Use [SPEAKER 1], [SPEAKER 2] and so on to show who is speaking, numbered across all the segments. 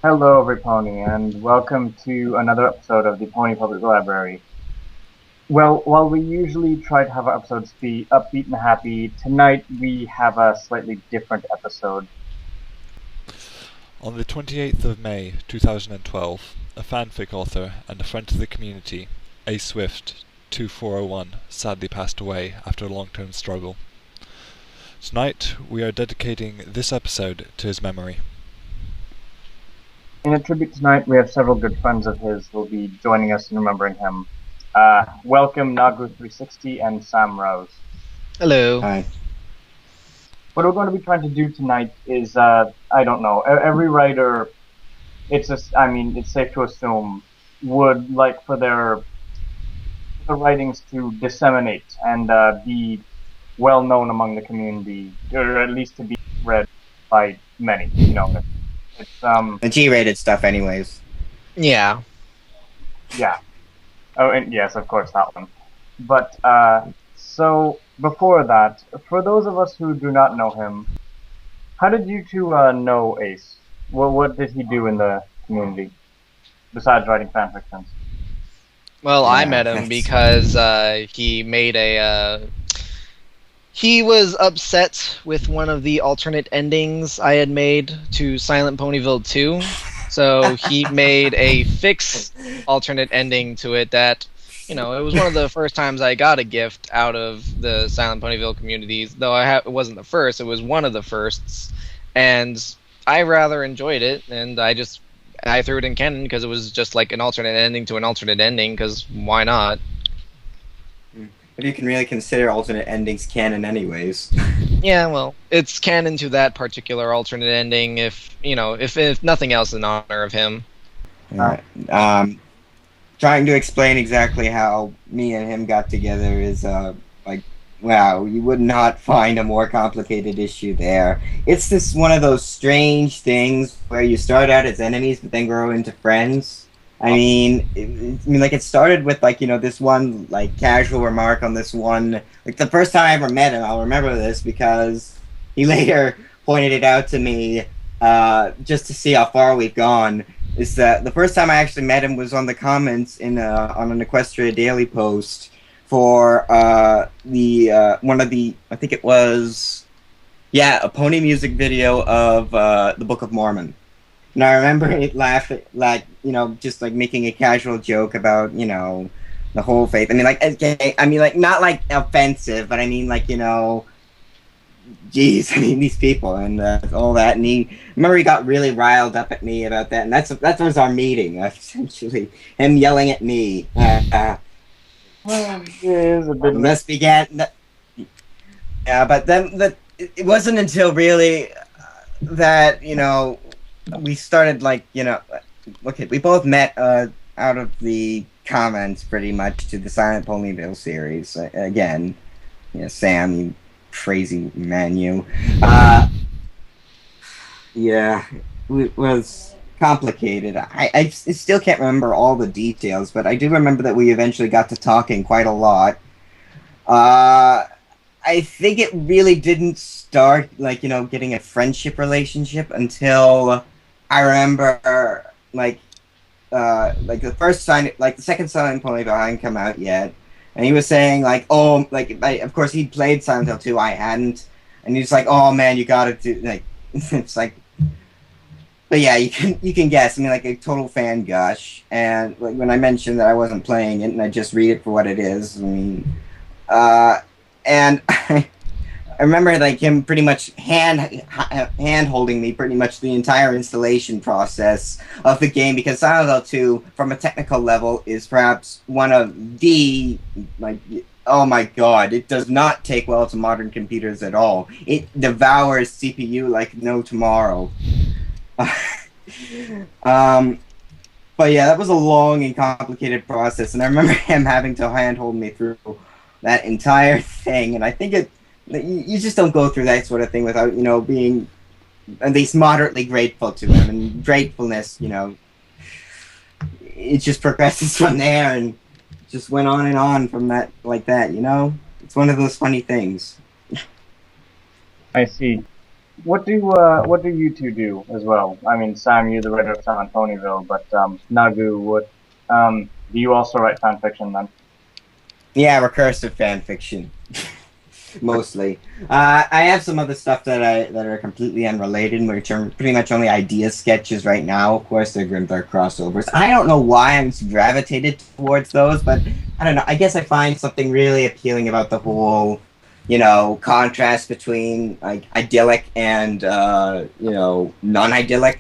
[SPEAKER 1] Hello, everypony, and welcome to another episode of the Pony Public Library. Well, while we usually try to have our episodes be upbeat and happy, tonight we have a slightly different episode.
[SPEAKER 2] On the 28th of May 2012, a fanfic author and a friend to the community, Ace2401, sadly passed away after a long-term struggle. Tonight, we are dedicating this episode to his memory.
[SPEAKER 1] In a tribute tonight, we have several good friends of his who will be joining us in remembering him. Welcome Nagu360 and Sam Rose.
[SPEAKER 3] Hello.
[SPEAKER 4] Hi.
[SPEAKER 1] What we're going to be trying to do tonight is, I don't know, every writer, it's safe to assume, would like for their writings to disseminate and be well known among the community, or at least to be read by many. It's
[SPEAKER 4] The G-rated stuff, anyways.
[SPEAKER 3] Yeah.
[SPEAKER 1] yeah. Oh, and yes, of course that one. But so before that, for those of us who do not know him, how did you two know Ace? What did he do in the community besides writing fanfictions?
[SPEAKER 3] Well,
[SPEAKER 4] Yeah,
[SPEAKER 3] I met him because he made he was upset with one of the alternate endings I had made to Silent Ponyville 2. So he made a fixed alternate ending to it that, it was one of the first times I got a gift out of the Silent Ponyville communities. Though it wasn't the first, it was one of the firsts. And I rather enjoyed it, and I threw it in canon because it was just like an alternate ending to an alternate ending, because why not?
[SPEAKER 4] But you can really consider alternate endings canon, anyways.
[SPEAKER 3] Yeah, well, it's canon to that particular alternate ending, if nothing else in honor of him.
[SPEAKER 4] Trying to explain exactly how me and him got together is, wow, you would not find a more complicated issue there. It's this one of those strange things where you start out as enemies, but then grow into friends. It started with, this one, casual remark on this one. The first time I ever met him, I'll remember this because he later pointed it out to me, just to see how far we've gone, is that the first time I actually met him was on the comments on an Equestria Daily post for, I think it was, a pony music video of, the Book of Mormon. And I remember it laughing, just making a casual joke about, the whole faith. Not offensive, but geez, these people and all that. And I remember he got really riled up at me about that. And that was our meeting, essentially. Him yelling at me.
[SPEAKER 1] Well, it is a bit.
[SPEAKER 4] This began. Yeah, but then it wasn't until really that, we started we both met out of the comments pretty much to the Silent Ponyville series. Again, Sam, you crazy man, you. It was complicated. I still can't remember all the details, but I do remember that we eventually got to talking quite a lot. I think it really didn't start, getting a friendship relationship until I remember, the first sign, the second Silent Ponyville hadn't come out yet, and he was saying, of course he'd played Silent Hill 2, I hadn't, and he was like, oh man, you gotta do, it's like, but yeah, you can guess, a total fan gush, and, when I mentioned that I wasn't playing it, and I just read it for what it is, and I remember him pretty much hand holding me pretty much the entire installation process of the game, because Silent Hill 2, from a technical level, is perhaps one of the oh my god, it does not take well to modern computers at all. It devours CPU like no tomorrow. But yeah, that was a long and complicated process, and I remember him having to handhold me through that entire thing, and I think you just don't go through that sort of thing without, being at least moderately grateful to him. And gratefulness, it just progresses from there and just went on and on from that, It's one of those funny things.
[SPEAKER 1] I see. what do you two do as well? I mean, Sam, you're the writer of Sam and Ponyville, but Nagu, what do you also write fan fiction then?
[SPEAKER 4] Yeah, recursive fan fiction. Mostly. I have some other stuff that are completely unrelated, which are pretty much only idea sketches right now. Of course, they're Grimdark crossovers. I don't know why I'm gravitated towards those, but I don't know. I guess I find something really appealing about the whole, contrast between like idyllic and non-idyllic,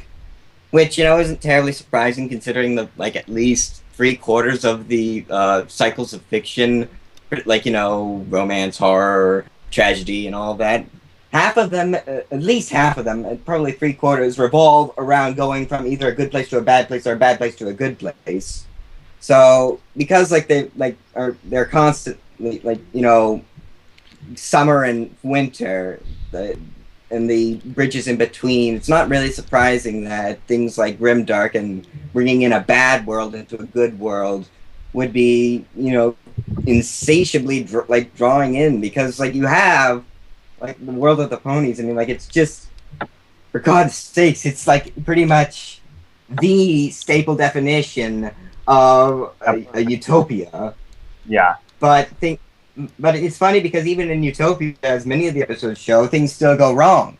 [SPEAKER 4] which isn't terribly surprising considering the like at least three-quarters of the cycles of fiction, like romance, horror, tragedy, and all that. Half of them, at least half of them, probably three-quarters, revolve around going from either a good place to a bad place or a bad place to a good place. So because they're constantly summer and winter, and the bridges in between, it's not really surprising that things like Grimdark and bringing in a bad world into a good world would be, insatiably drawing in, because you have the world of the ponies. I mean, it's just, for God's sakes, it's pretty much the staple definition of a utopia.
[SPEAKER 1] Yeah.
[SPEAKER 4] But it's funny because even in Utopia, as many of the episodes show, things still go wrong.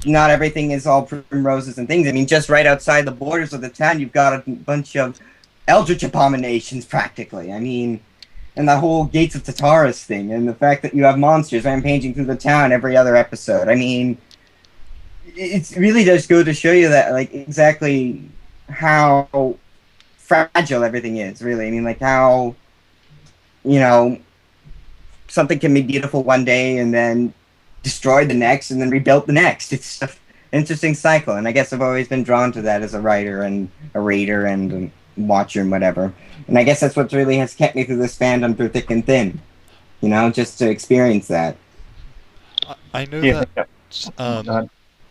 [SPEAKER 4] Not everything is all primroses and things. I mean, just right outside the borders of the town, you've got a bunch of eldritch abominations, practically. I mean, and the whole Gates of Tartarus thing, and the fact that you have monsters rampaging through the town every other episode. I mean, it really does go to show you that, exactly how fragile everything is, really. I mean, how, something can be beautiful one day and then destroyed the next and then rebuilt the next. It's an interesting cycle, and I guess I've always been drawn to that as a writer and a reader and a watcher and whatever. And I guess that's what really has kept me through this fandom through thick and thin. Just to experience that.
[SPEAKER 2] I know
[SPEAKER 1] Yeah.
[SPEAKER 2] that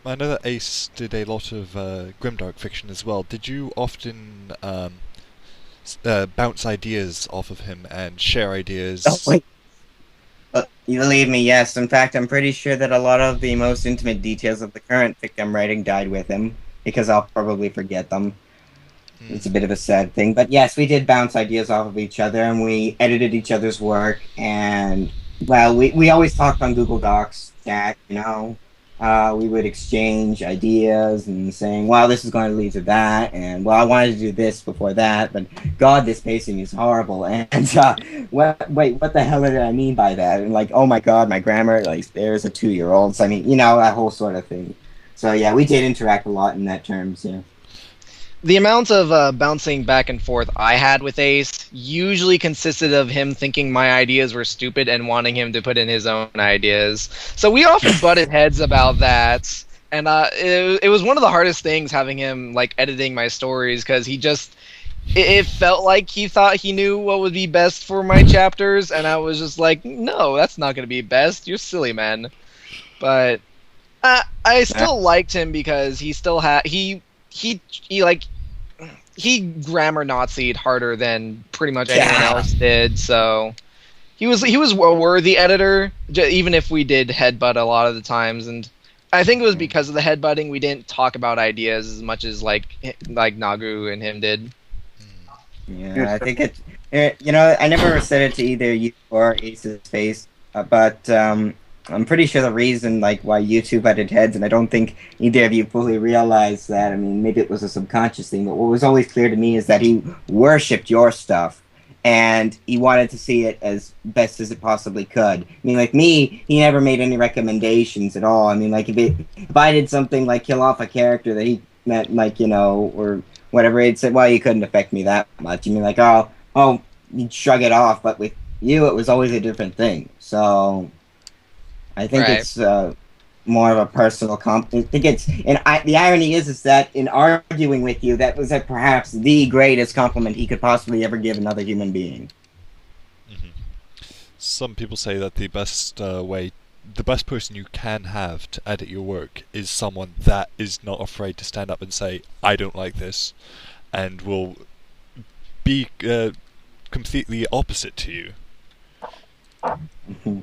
[SPEAKER 2] I know that Ace did a lot of grimdark fiction as well. Did you often bounce ideas off of him and share ideas?
[SPEAKER 4] Oh, wait. You believe me, yes. In fact, I'm pretty sure that a lot of the most intimate details of the current fic I'm writing died with him, because I'll probably forget them. It's a bit of a sad thing. But yes, we did bounce ideas off of each other, and we edited each other's work, and, well, we always talked on Google Docs, chat, we would exchange ideas and saying, wow, this is going to lead to that, and, well, I wanted to do this before that, but God, this pacing is horrible, and what the hell did I mean by that? And oh my God, my grammar, there's a 2-year-old, so I mean, that whole sort of thing. So yeah, we did interact a lot in that terms, yeah.
[SPEAKER 3] The amount of bouncing back and forth I had with Ace usually consisted of him thinking my ideas were stupid and wanting him to put in his own ideas. So we often butted heads about that, and it was one of the hardest things having him editing my stories, because it felt like he thought he knew what would be best for my chapters, and I was just like, no, that's not going to be best. You're silly, man. But I still liked him because he still had he grammar Nazi'd harder than pretty much anyone else did, so he was a worthy editor, even if we did headbutt a lot of the times. And I think it was because of the headbutting we didn't talk about ideas as much as like Nagu and him did.
[SPEAKER 4] Yeah, I think I never said it to either you or Ace's face, but I'm pretty sure the reason why YouTube butted heads, and I don't think either of you fully realized that. I mean, maybe it was a subconscious thing, but what was always clear to me is that he worshipped your stuff, and he wanted to see it as best as it possibly could. I mean, me, he never made any recommendations at all. I mean, if I did something like kill off a character that he meant, or whatever, he'd say, well, you couldn't affect me that much. I mean, oh, you'd shrug it off, but with you, it was always a different thing. So I think it's more of a personal I think the irony is that in arguing with you, that was perhaps the greatest compliment he could possibly ever give another human being.
[SPEAKER 2] Mm-hmm. Some people say that the best person you can have to edit your work is someone that is not afraid to stand up and say, I don't like this, and will be completely opposite to you.
[SPEAKER 4] Mm-hmm.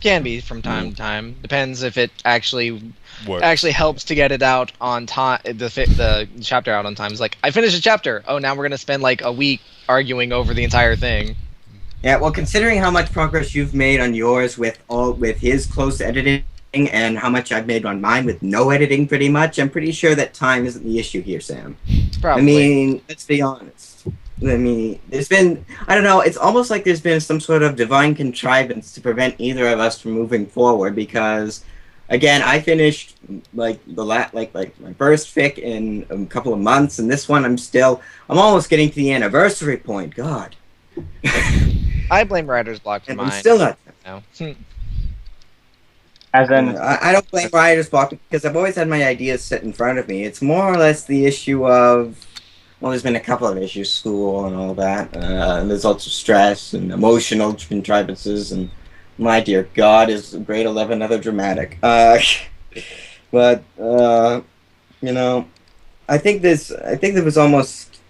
[SPEAKER 3] Can be from time to time. Depends if it actually
[SPEAKER 2] Works.
[SPEAKER 3] helps to get it out on time. The chapter out on time. It's like I finished a chapter. Oh, now we're gonna spend like a week arguing over the entire thing.
[SPEAKER 4] Yeah, well, considering how much progress you've made on yours with his close editing and how much I've made on mine with no editing, pretty much, I'm pretty sure that time isn't the issue here, Sam.
[SPEAKER 3] Probably.
[SPEAKER 4] I mean, let's be honest. I mean, there's been, I don't know, it's almost like there's been some sort of divine contrivance to prevent either of us from moving forward because, again, I finished, like, like my first fic in a couple of months, and this one I'm almost getting to the anniversary point, God.
[SPEAKER 3] I blame writer's block for
[SPEAKER 4] And
[SPEAKER 3] mine.
[SPEAKER 4] I'm still not.
[SPEAKER 3] No.
[SPEAKER 1] As in,
[SPEAKER 4] I don't blame writer's block because I've always had my ideas set in front of me. It's more or less the issue of, well, there's been a couple of issues, school and all that. And there's lots of stress and emotional contrivances, and my dear God, is grade 11 another dramatic. But you know, I think there was almost,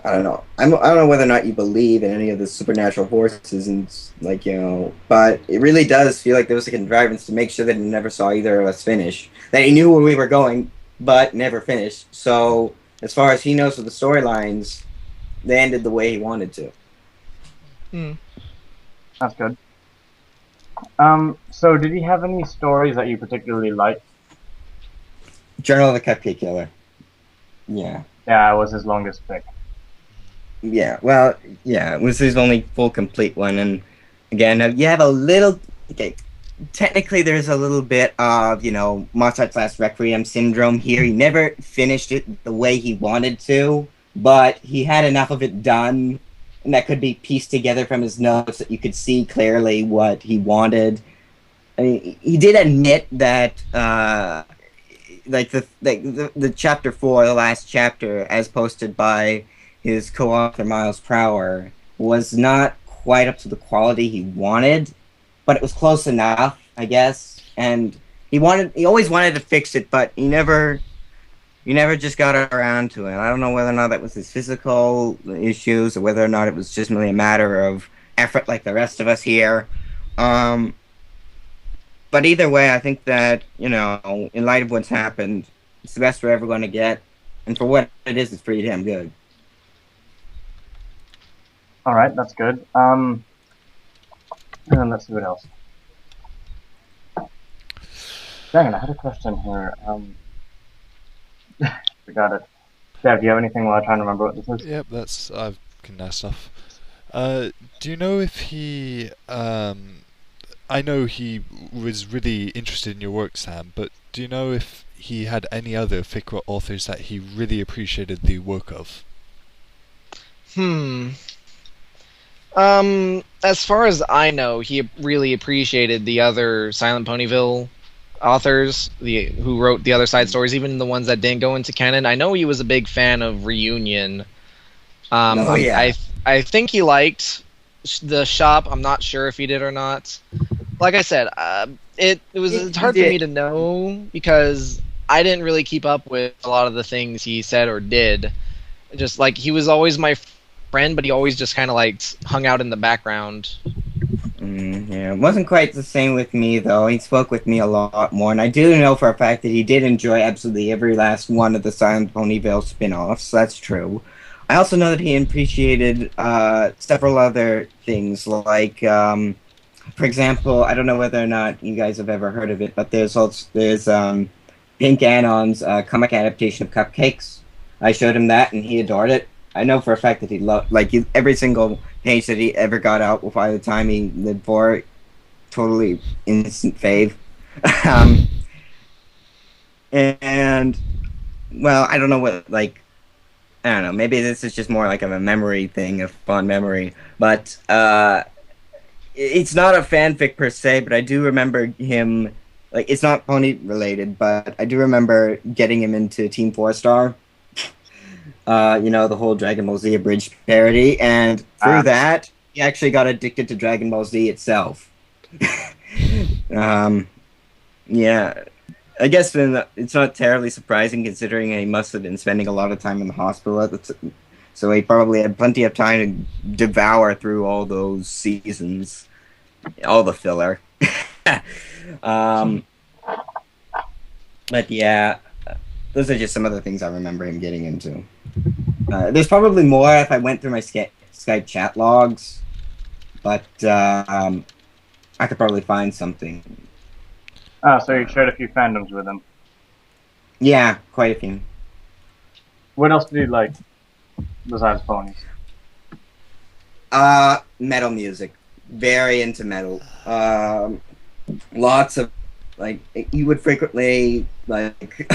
[SPEAKER 4] I don't know. I don't know whether or not you believe in any of the supernatural forces and, like, you know, but it really does feel like there was a contrivance to make sure that he never saw either of us finish. That he knew where we were going, but never finished. So, as far as he knows with the storylines, they ended the way he wanted to.
[SPEAKER 1] That's good. So did he have any stories that you particularly liked?
[SPEAKER 4] Journal of the Cupcake Killer. Yeah.
[SPEAKER 1] Yeah, it was his longest pick.
[SPEAKER 4] Yeah, well, yeah, it was his only full complete one, and again, you have a little, okay, technically there's a little bit of, you know, Mozart's Last Requiem syndrome here. He never finished it the way he wanted to, but he had enough of it done, and that could be pieced together from his notes that you could see clearly what he wanted. I mean, he did admit that, like the chapter 4, the last chapter, as posted by his co-author Miles Prower, was not quite up to the quality he wanted, but it was close enough, I guess. And he always wanted to fix it, but he never just got around to it. I don't know whether or not that was his physical issues or whether or not it was just really a matter of effort, like the rest of us here. But either way, I think that, you know, in light of what's happened, it's the best we're ever going to get, and for what it is, it's pretty damn good.
[SPEAKER 1] All right, that's good. And then let's see what else. Dang it, I had a question here. Forgot it. Dev, do you have anything while I try and remember what this is?
[SPEAKER 2] Yep, I can ask stuff. Do you know if he? I know he was really interested in your work, Sam, but do you know if he had any other fic authors that he really appreciated the work of?
[SPEAKER 3] As far as I know, he really appreciated the other Silent Ponyville authors, who wrote the other side stories, even the ones that didn't go into canon. I know he was a big fan of Reunion.
[SPEAKER 4] Yeah.
[SPEAKER 3] I think he liked the shop. I'm not sure if he did or not. Like I said, it's hard for me to know because I didn't really keep up with a lot of the things he said or did. Just like he was always my friend, but he always just kind of like hung out in the background.
[SPEAKER 4] Yeah, it wasn't quite the same with me, though. He spoke with me a lot more, and I do know for a fact that he did enjoy absolutely every last one of the Silent Ponyville spin-offs. That's true. I also know that he appreciated several other things, like, for example, I don't know whether or not you guys have ever heard of it, but there's Pink Anon's comic adaptation of Cupcakes. I showed him that, and he adored it. I know for a fact that he loved, like, every single page that he ever got out by the time he lived for it. Totally instant fave. And, well, I don't know what, like, I don't know, maybe this is just more like of a memory thing, a fond memory, but, it's not a fanfic per se, but I do remember him, like, it's not pony related, but I do remember getting him into Team 4-Star. You know, the whole Dragon Ball Z abridged parody, and through that, he actually got addicted to Dragon Ball Z itself. Yeah, I guess it's not terribly surprising considering he must have been spending a lot of time in the hospital so he probably had plenty of time to devour through all those seasons, all the filler. um, but yeah, those are just some of the things I remember him getting into. There's probably more if I went through my Skype chat logs, but I could probably find something.
[SPEAKER 1] Oh, so you shared a few fandoms with him.
[SPEAKER 4] Yeah, quite a few.
[SPEAKER 1] What else did you like besides ponies?
[SPEAKER 4] Metal music. Very into metal. Lots of, like, you would frequently, like,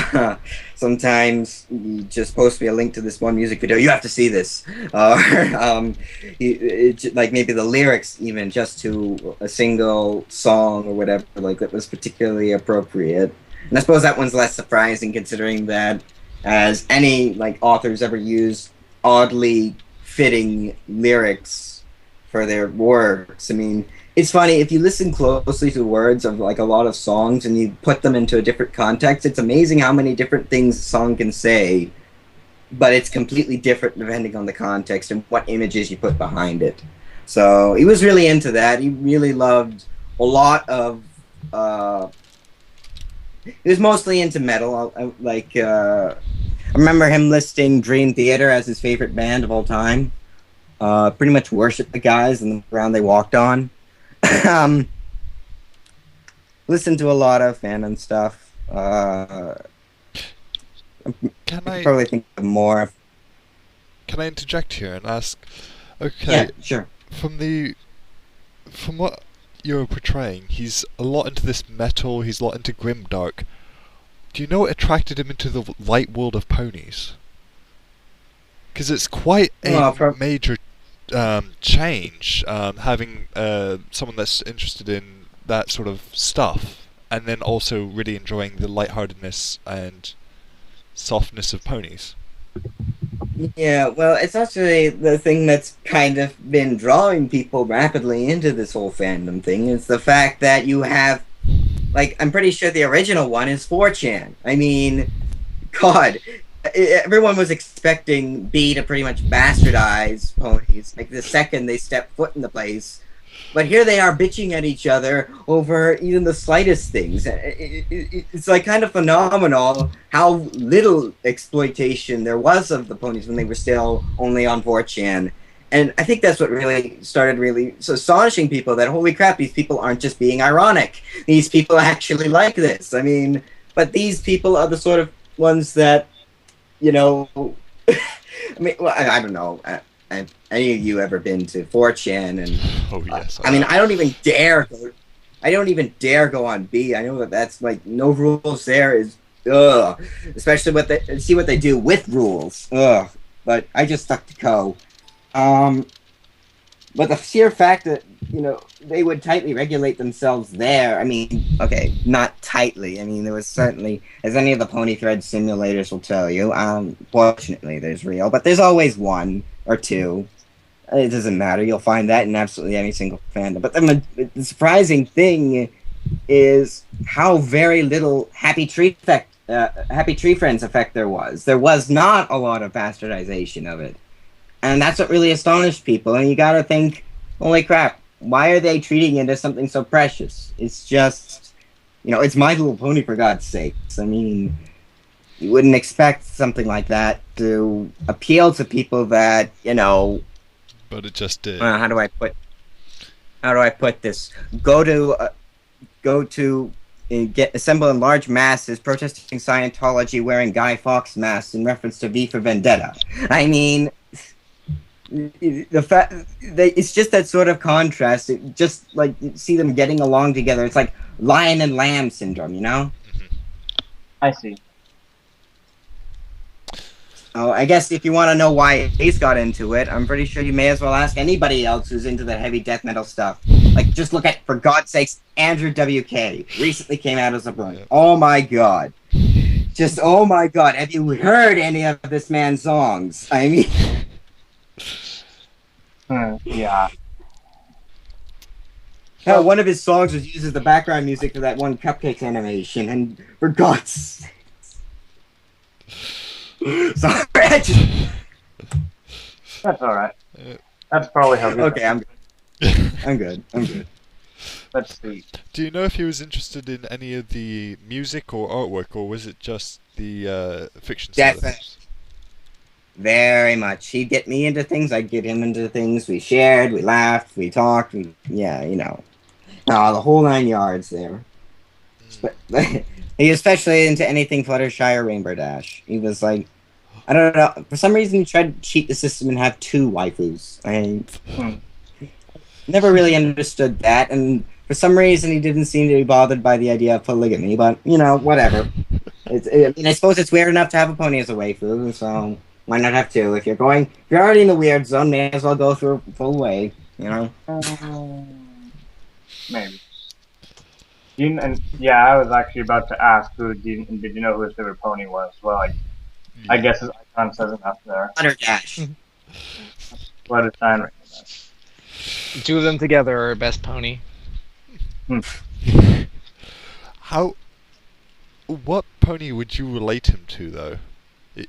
[SPEAKER 4] sometimes you just post me a link to this one music video. You have to see this. Like, maybe the lyrics even just to a single song or whatever, like, that was particularly appropriate. And I suppose that one's less surprising considering that, as any, like, authors ever used oddly fitting lyrics for their works. I mean, it's funny, if you listen closely to the words of like a lot of songs and you put them into a different context, it's amazing how many different things a song can say, but it's completely different depending on the context and what images you put behind it. So he was really into that. He really loved a lot of he was mostly into metal. I remember him listing Dream Theater as his favorite band of all time. Pretty much worshipped the guys and the ground they walked on. Listen to a lot of fandom stuff.
[SPEAKER 2] Can I
[SPEAKER 4] probably think of more.
[SPEAKER 2] Can I interject here and ask? Okay,
[SPEAKER 4] Yeah, sure.
[SPEAKER 2] from what you're portraying, he's a lot into this metal. He's a lot into grimdark. Do you know what attracted him into the light world of ponies? Because it's quite a major change, having someone that's interested in that sort of stuff, and then also really enjoying the lightheartedness and softness of ponies.
[SPEAKER 4] Yeah, well, it's actually the thing that's kind of been drawing people rapidly into this whole fandom thing is the fact that you have, like, I'm pretty sure the original one is 4chan. I mean, God, everyone was expecting B to pretty much bastardize ponies, like, the second they step foot in the place. But here they are bitching at each other over even the slightest things. It's like kind of phenomenal how little exploitation there was of the ponies when they were still only on 4chan. And I think that's what really started really astonishing people, that holy crap, these people aren't just being ironic. These people actually like this. I mean, but these people are the sort of ones that, you know, I mean, well, I don't know. Have any of you ever been to 4chan? And
[SPEAKER 2] Oh yes.
[SPEAKER 4] I mean, I don't even dare go on B. I know that that's like no rules there is ugh. Especially see what they do with rules. Ugh. But I just stuck to Co. But the sheer fact that, you know, they would tightly regulate themselves there, I mean, okay, not tightly. I mean, there was certainly, as any of the pony thread simulators will tell you, fortunately there's real, but there's always one or two. It doesn't matter. You'll find that in absolutely any single fandom. But the surprising thing is how very little Happy Tree Friends effect there was. There was not a lot of bastardization of it. And that's what really astonished people. And you gotta think, holy crap, why are they treating it as something so precious? It's just, you know, it's My Little Pony, for God's sakes. I mean, you wouldn't expect something like that to appeal to people that, you know...
[SPEAKER 2] But it just did.
[SPEAKER 4] How do I put this? Assemble in large masses protesting Scientology wearing Guy Fawkes masks in reference to V for Vendetta. I mean... it's just that sort of contrast. It just like you see them getting along together. It's like lion and lamb syndrome, you know?
[SPEAKER 1] I see.
[SPEAKER 4] Oh, I guess if you want to know why Ace got into it, I'm pretty sure you may as well ask anybody else who's into that heavy death metal stuff. Like, just look at, for God's sakes, Andrew WK recently came out as a brother. Oh my God. Just, oh my God. Have you heard any of this man's songs? I mean...
[SPEAKER 1] Yeah.
[SPEAKER 4] Hell, one of his songs was used as the background music for that one Cupcakes animation, and for God's sakes. Sorry,
[SPEAKER 1] That's alright. That's probably how good.
[SPEAKER 4] Okay, I'm good. I'm good.
[SPEAKER 1] Let's see.
[SPEAKER 2] Do you know if he was interested in any of the music or artwork, or was it just the fiction side of
[SPEAKER 4] Definitely.
[SPEAKER 2] things?
[SPEAKER 4] Very much. He'd get me into things, I'd get him into things. We shared, we laughed, we talked, yeah, you know. The whole 9 yards there. But he especially into anything Fluttershy or Rainbow Dash. He was like, I don't know, for some reason he tried to cheat the system and have 2 waifus. I never really understood that, and for some reason he didn't seem to be bothered by the idea of polygamy, but, you know, whatever. I mean, I suppose it's weird enough to have a pony as a waifu, so why not have 2? If you're already in the weird zone, may as well go through a full way, you know?
[SPEAKER 1] Maybe. Yeah, I was actually about to ask did you know who his favorite pony was? Well, I guess his icon says enough there.
[SPEAKER 4] Fluttershy.
[SPEAKER 1] Fluttershy and Rainbow Dash.
[SPEAKER 3] The 2 of them together are best pony.
[SPEAKER 2] What pony would you relate him to, though?
[SPEAKER 4] He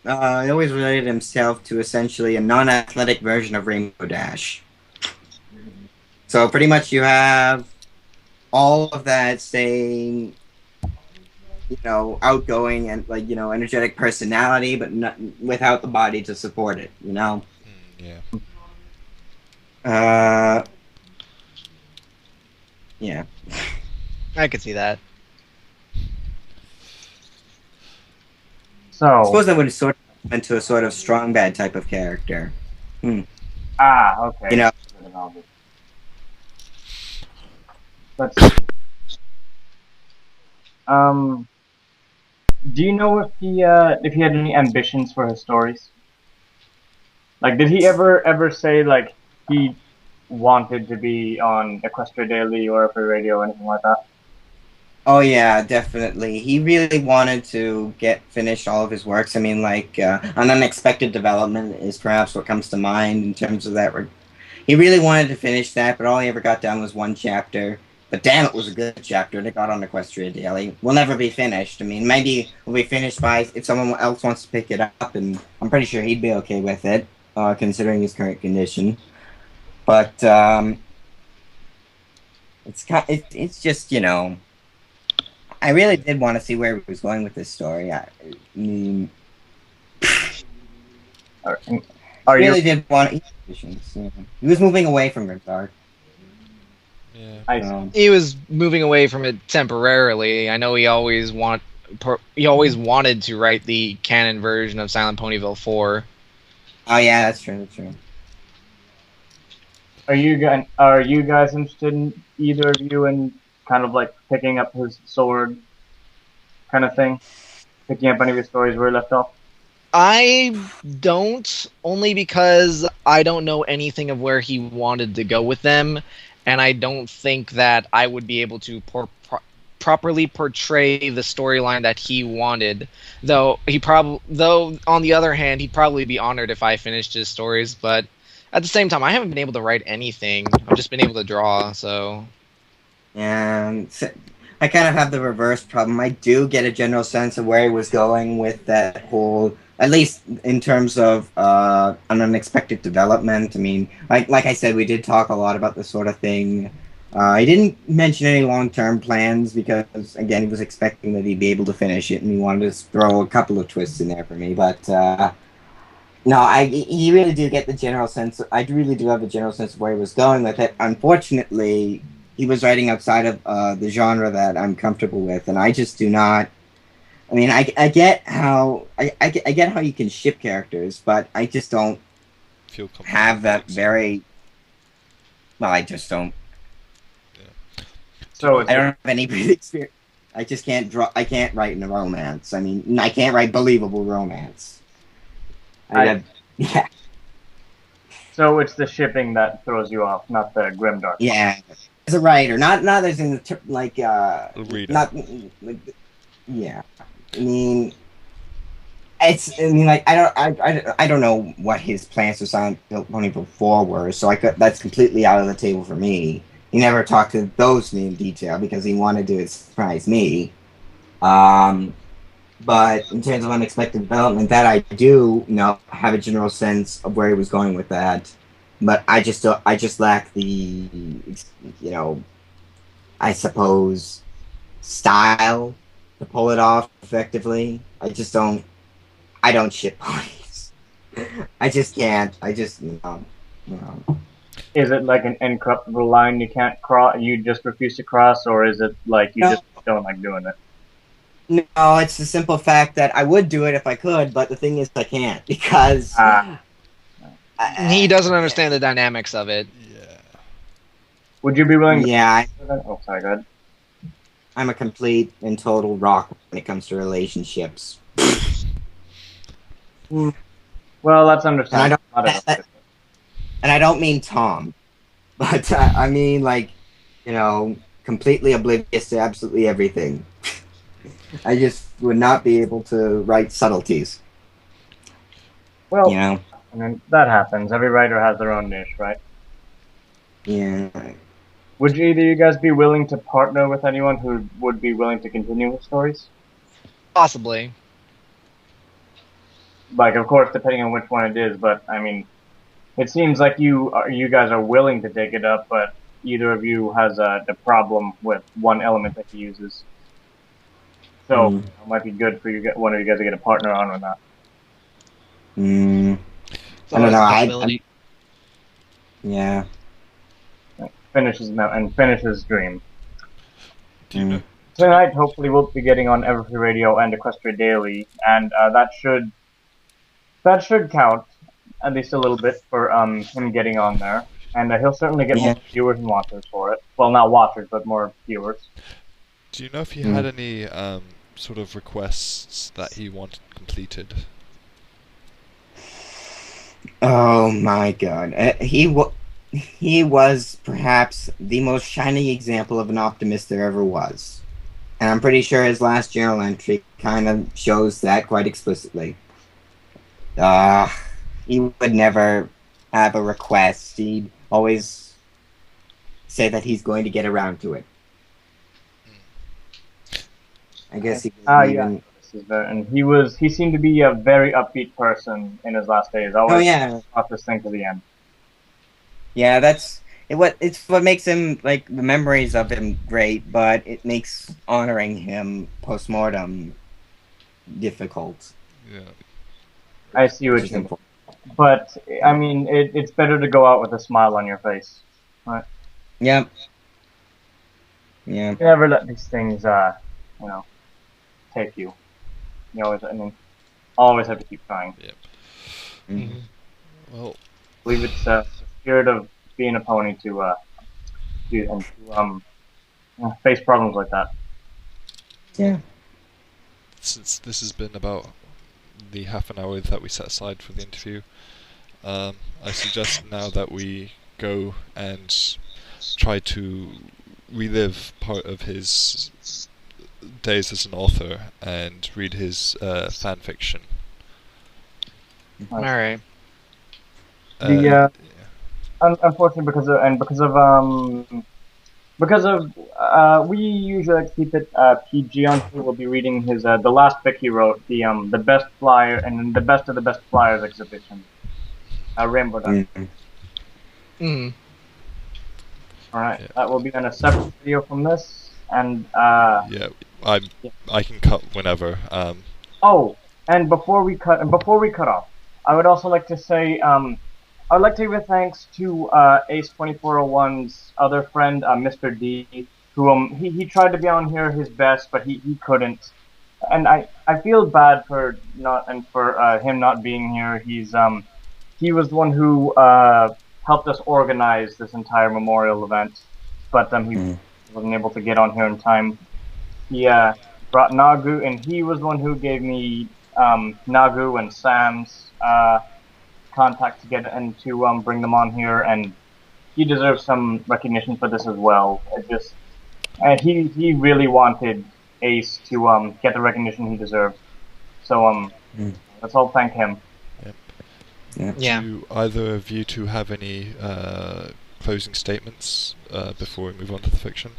[SPEAKER 4] always related himself to essentially a non-athletic version of Rainbow Dash. So pretty much you have all of that same, you know, outgoing and, like, you know, energetic personality, but not without the body to support it, you know?
[SPEAKER 2] Yeah.
[SPEAKER 4] Yeah.
[SPEAKER 3] I could see that.
[SPEAKER 1] So
[SPEAKER 4] I suppose that would sort of into a sort of strong bad type of character.
[SPEAKER 1] okay.
[SPEAKER 4] You know.
[SPEAKER 1] Let's see. Do you know if he had any ambitions for his stories? Like, did he ever say like he wanted to be on Equestria Daily or Free Radio or anything like that?
[SPEAKER 4] Oh yeah, definitely. He really wanted to finish all of his works. I mean, like, an unexpected development is perhaps what comes to mind in terms of that. He really wanted to finish that, but all he ever got done was 1 chapter. But damn, it was a good chapter. It got on Equestria Daily. Will never be finished. I mean, maybe will be finished by if someone else wants to pick it up, and I'm pretty sure he'd be okay with it, considering his current condition. But it's just, you know. I really did want to see where he was going with this story. I mean, really did want to. He was moving away from Grimdark.
[SPEAKER 2] Yeah.
[SPEAKER 3] He was moving away from it temporarily. I know he always wanted to write the canon version of Silent Ponyville 4.
[SPEAKER 4] Oh yeah, that's true. That's true.
[SPEAKER 1] Are you guys interested in either of you in kind of like picking up his sword kind of thing? Picking up any of his stories where he left off?
[SPEAKER 3] I don't, only because I don't know anything of where he wanted to go with them, and I don't think that I would be able to properly portray the storyline that he wanted. Though on the other hand, he'd probably be honored if I finished his stories, but at the same time, I haven't been able to write anything. I've just been able to draw, so...
[SPEAKER 4] And I kind of have the reverse problem. I do get a general sense of where he was going with that whole, at least in terms of an unexpected development. I mean, like I said, we did talk a lot about this sort of thing. He didn't mention any long-term plans because, again, he was expecting that he'd be able to finish it, and he wanted to throw a couple of twists in there for me. But no, you really do get the general sense. I really do have a general sense of where he was going with it. Unfortunately, he was writing outside of the genre that I'm comfortable with, and I just do not. I mean, I get how I get how you can ship characters, but I just don't have that very. Well, I just don't.
[SPEAKER 2] Yeah.
[SPEAKER 1] So
[SPEAKER 4] I don't have any experience. I just can't draw. I can't write in a romance. I mean, I can't write believable romance. Yeah.
[SPEAKER 1] So it's the shipping that throws you off, not the grimdark.
[SPEAKER 4] Yeah. As a writer, not as in the like
[SPEAKER 2] reader.
[SPEAKER 4] not like, yeah. I mean, like I don't know what his plans for Silent Ponyville 4 were, so that's completely out of the table for me. He never talked to those in detail because he wanted to surprise me. But in terms of unexpected development, that I do have a general sense of where he was going with that. but I just don't, I just lack the, you know, I suppose, style to pull it off effectively. I don't ship ponies. I just can't. I just no.
[SPEAKER 1] Is it like an incorruptible line you can't cross? You just refuse to cross, or is it like you
[SPEAKER 4] No,
[SPEAKER 1] just don't like doing it?
[SPEAKER 4] no, it's the simple fact that I would do it if I could, but the thing is I can't because
[SPEAKER 1] Ah.
[SPEAKER 3] He doesn't understand the dynamics of it.
[SPEAKER 2] Yeah.
[SPEAKER 1] Would you be willing to?
[SPEAKER 4] yeah,
[SPEAKER 1] Oh, sorry, go ahead.
[SPEAKER 4] I'm a complete and total rock when it comes to relationships.
[SPEAKER 1] Well, that's understandable.
[SPEAKER 4] And I don't mean Tom, but I mean like, completely oblivious to absolutely everything. I just would not be able to write subtleties.
[SPEAKER 1] Well,
[SPEAKER 4] I
[SPEAKER 1] mean, that happens. Every writer has their own niche, right?
[SPEAKER 4] Yeah.
[SPEAKER 1] Would either of you guys be willing to partner with anyone who would be willing to continue with stories?
[SPEAKER 3] Possibly.
[SPEAKER 1] Like, of course, depending on which one it is, but I mean, it seems like you guys are willing to take it up, but either of you has a problem with one element that he uses. So it might be good for one of you guys to get a partner on or not.
[SPEAKER 4] I don't know. Yeah.
[SPEAKER 1] Finish his dream.
[SPEAKER 2] Do you know?
[SPEAKER 1] Tonight, hopefully, we'll be getting on Everfree Radio and Equestria Daily, and that should count at least a little bit for him getting on there, and he'll certainly get more viewers and watchers for it. Well, not watchers, but more viewers.
[SPEAKER 2] Do you know if he had any sort of requests that he wanted completed?
[SPEAKER 4] Oh my God, he was perhaps the most shining example of an optimist there ever was, and I'm pretty sure his last journal entry kind of shows that quite explicitly. He would never have a request. He'd always say that he's going to get around to it. I guess he
[SPEAKER 1] yeah. And he seemed to be a very upbeat person in his last days. Always thought this thing to the end.
[SPEAKER 4] Yeah, it's what makes him, like, the memories of him great, but it makes honoring him post-mortem difficult.
[SPEAKER 2] Yeah.
[SPEAKER 1] I see what you mean. But, I mean, it's better to go out with a smile on your face. Right?
[SPEAKER 4] Yep. Yeah.
[SPEAKER 1] You never let these things, take you. You always have to keep trying.
[SPEAKER 2] Yep.
[SPEAKER 4] Mm-hmm.
[SPEAKER 2] Well,
[SPEAKER 1] I believe it's the spirit of being a pony to face problems like that.
[SPEAKER 4] Yeah.
[SPEAKER 2] Since this has been about the half an hour that we set aside for the interview, I suggest now that we go and try to relive part of his days as an author and read his fan fiction.
[SPEAKER 3] All right.
[SPEAKER 1] Unfortunately, because of we usually like to keep it PG on here. We'll be reading his the last fic he wrote, the best flyer and the best of the best flyers exhibition, Rainbow Duck.
[SPEAKER 3] Mm-hmm.
[SPEAKER 1] All right, that will be on a separate video from this, and
[SPEAKER 2] I can cut whenever.
[SPEAKER 1] Oh, and before we cut off, I would also like to say I'd like to give a thanks to Ace2401's other friend, Mr. D, who he tried to be on here his best, but he couldn't, and I feel bad for him not being here. He was the one who helped us organize this entire memorial event, but he wasn't able to get on here in time. He brought Nagu, and he was the one who gave me Nagu and Sam's contact to get and to bring them on here, and he deserves some recognition for this as well. He really wanted Ace to get the recognition he deserves. So let's all thank him.
[SPEAKER 2] Yep.
[SPEAKER 3] Yeah.
[SPEAKER 2] Do either of you two have any closing statements before we move on to the fiction?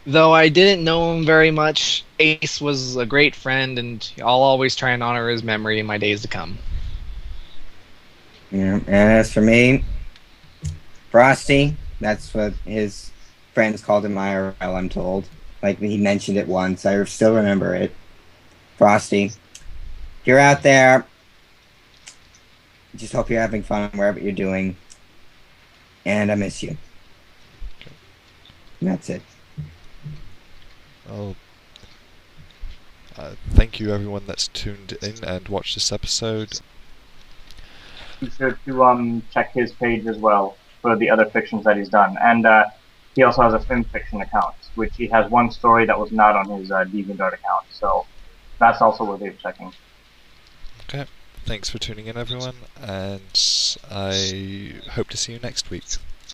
[SPEAKER 3] Though I didn't know him very much, Ace was a great friend, and I'll always try and honor his memory in my days to come.
[SPEAKER 4] Yeah, and as for me, Frosty, that's what his friends called him IRL, I'm told. Like, he mentioned it once. I still remember it. Frosty, if you're out there, just hope you're having fun wherever you're doing. And I miss you. And that's it.
[SPEAKER 2] Well, thank you everyone that's tuned in and watched this episode.
[SPEAKER 1] Be sure to check his page as well for the other fictions that he's done, and he also has a film fiction account, which he has one story that was not on his DeviantArt account, so that's also worthy of checking.
[SPEAKER 2] Okay, thanks for tuning in everyone, and I hope to see you next week.